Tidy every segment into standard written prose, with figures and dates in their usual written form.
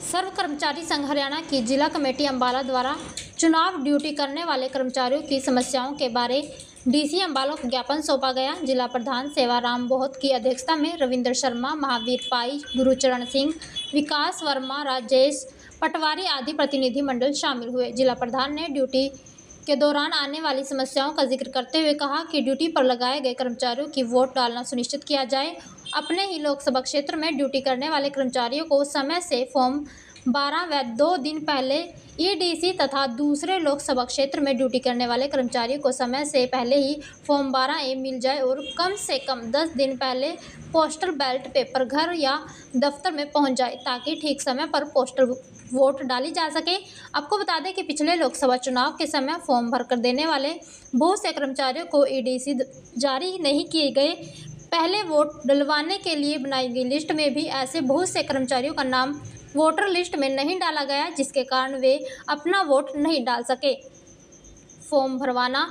सर्व कर्मचारी संघ हरियाणा की जिला कमेटी अम्बाला द्वारा चुनाव ड्यूटी करने वाले कर्मचारियों की समस्याओं के बारे डीसी अम्बाला को ज्ञापन सौंपा गया। जिला प्रधान सेवाराम बोहत की अध्यक्षता में रविंद्र शर्मा, महावीर पाई, गुरुचरण सिंह, विकास वर्मा, राजेश पटवारी आदि प्रतिनिधिमंडल शामिल हुए। जिला प्रधान ने ड्यूटी के दौरान आने वाली समस्याओं का जिक्र करते हुए कहा कि ड्यूटी पर लगाए गए कर्मचारियों की वोट डालना सुनिश्चित किया जाए। अपने ही लोकसभा क्षेत्र में ड्यूटी करने वाले कर्मचारियों को समय से फॉर्म 12 व 2 दिन पहले ईडीसी तथा दूसरे लोकसभा क्षेत्र में ड्यूटी करने वाले कर्मचारियों को समय से पहले ही फॉर्म 12A मिल जाए और कम से कम 10 दिन पहले पोस्टल बैलेट पेपर घर या दफ्तर में पहुंच जाए ताकि ठीक समय पर पोस्टल वोट डाली जा सके। आपको बता दें कि पिछले लोकसभा चुनाव के समय फॉर्म भरकर देने वाले बहुत से कर्मचारियों को ईडीसी जारी नहीं किए गए। पहले वोट डलवाने के लिए बनाई गई लिस्ट में भी ऐसे बहुत से कर्मचारियों का नाम वोटर लिस्ट में नहीं डाला गया, जिसके कारण वे अपना वोट नहीं डाल सके। फॉर्म भरवाना,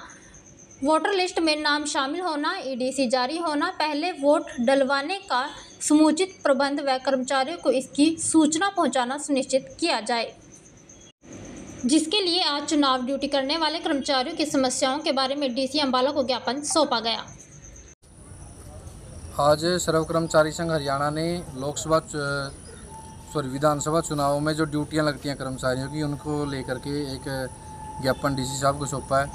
वोटर लिस्ट में नाम शामिल होना, ईडीसी जारी होना, पहले वोट डलवाने का समुचित प्रबंध व कर्मचारियों को इसकी सूचना पहुंचाना सुनिश्चित किया जाए, जिसके लिए आज चुनाव ड्यूटी करने वाले कर्मचारियों की समस्याओं के बारे में डीसी अम्बाला को ज्ञापन सौंपा गया। आज सर्व कर्मचारी संघ हरियाणा ने विधानसभा चुनावों में जो ड्यूटियां लगती हैं कर्मचारियों की, उनको लेकर के एक ज्ञापन डीसी साहब को सौंपा है।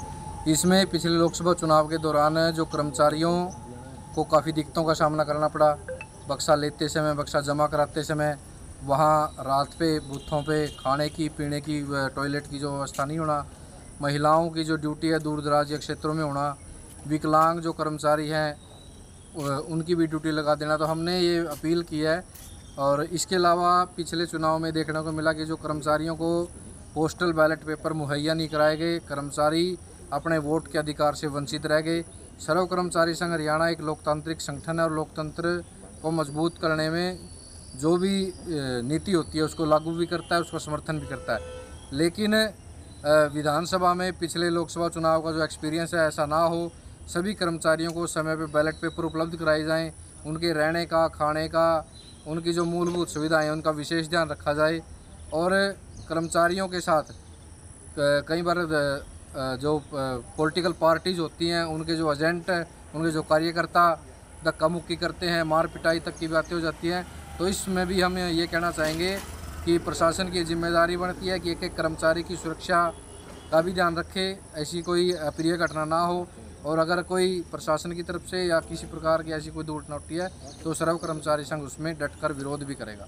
इसमें पिछले लोकसभा चुनाव के दौरान जो कर्मचारियों को काफ़ी दिक्कतों का सामना करना पड़ा, बक्सा लेते समय, बक्सा जमा कराते समय, वहाँ रात पे बूथों पे खाने की, पीने की, टॉयलेट की जो व्यवस्था नहीं होना, महिलाओं की जो ड्यूटी है दूर दराज के क्षेत्रों में होना, विकलांग जो कर्मचारी हैं उनकी भी ड्यूटी लगा देना। तो हमने ये अपील की है। और इसके अलावा पिछले चुनाव में देखने को मिला कि जो कर्मचारियों को पोस्टल बैलेट पेपर मुहैया नहीं कराए गए, कर्मचारी अपने वोट के अधिकार से वंचित रह गए। सर्व कर्मचारी संघ हरियाणा एक लोकतांत्रिक संगठन है और लोकतंत्र को मजबूत करने में जो भी नीति होती है उसको लागू भी करता है, उसका समर्थन भी करता है। लेकिन विधानसभा में पिछले लोकसभा चुनाव का जो एक्सपीरियंस है, ऐसा ना हो। सभी कर्मचारियों को समय पर बैलेट पेपर उपलब्ध कराए जाएँ, उनके रहने का, खाने का, उनकी जो मूलभूत सुविधाएं हैं उनका विशेष ध्यान रखा जाए। और कर्मचारियों के साथ कई बार जो पॉलिटिकल पार्टीज होती हैं, उनके जो एजेंट, उनके जो कार्यकर्ता धक्का मुक्की करते हैं, मार पिटाई तक की बातें हो जाती हैं। तो इसमें भी हम ये कहना चाहेंगे कि प्रशासन की जिम्मेदारी बनती है कि एक एक कर्मचारी की सुरक्षा का भी ध्यान रखे, ऐसी कोई अप्रिय घटना ना हो। और अगर कोई प्रशासन की तरफ से या किसी प्रकार की ऐसी कोई दुर्घटना होती है तो सर्व कर्मचारी संघ उसमें डटकर विरोध भी करेगा।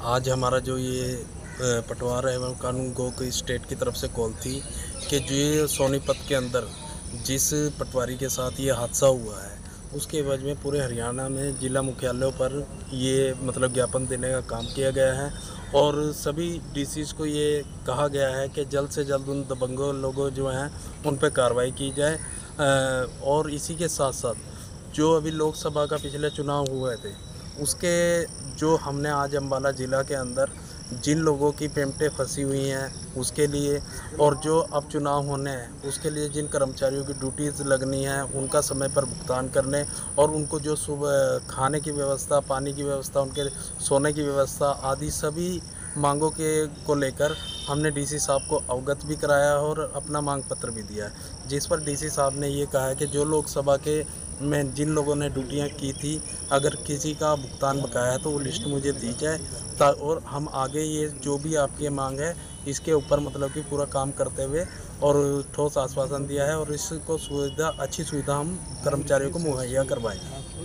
आज हमारा जो ये पटवार एवं कानून गो की स्टेट की तरफ से कॉल थी कि जो ये सोनीपत के अंदर जिस पटवारी के साथ ये हादसा हुआ है, उसके एवज में पूरे हरियाणा में जिला मुख्यालयों पर ये मतलब ज्ञापन देने का काम किया गया है। और सभी डीसीज को ये कहा गया है कि जल्द से जल्द उन दबंगों लोगों जो हैं उन पर कार्रवाई की जाए। और इसी के साथ साथ जो अभी लोकसभा का पिछले चुनाव हुए थे, उसके जो हमने आज अम्बाला ज़िला के अंदर जिन लोगों की पेमेंटें फंसी हुई हैं उसके लिए, और जो अब चुनाव होने हैं उसके लिए जिन कर्मचारियों की ड्यूटीज़ लगनी है उनका समय पर भुगतान करने, और उनको जो सुबह खाने की व्यवस्था, पानी की व्यवस्था, उनके सोने की व्यवस्था आदि सभी मांगों को लेकर हमने डीसी साहब को अवगत भी कराया और अपना मांग पत्र भी दिया है, जिस पर डीसी साहब ने ये कहा है कि जो लोकसभा के में जिन लोगों ने ड्यूटियाँ की थी, अगर किसी का भुगतान बकाया है तो वो लिस्ट मुझे दी जाए, और हम आगे ये जो भी आपकी मांग है इसके ऊपर मतलब कि पूरा काम करते हुए और ठोस आश्वासन दिया है, और इसको अच्छी सुविधा हम कर्मचारियों को मुहैया करवाएंगे।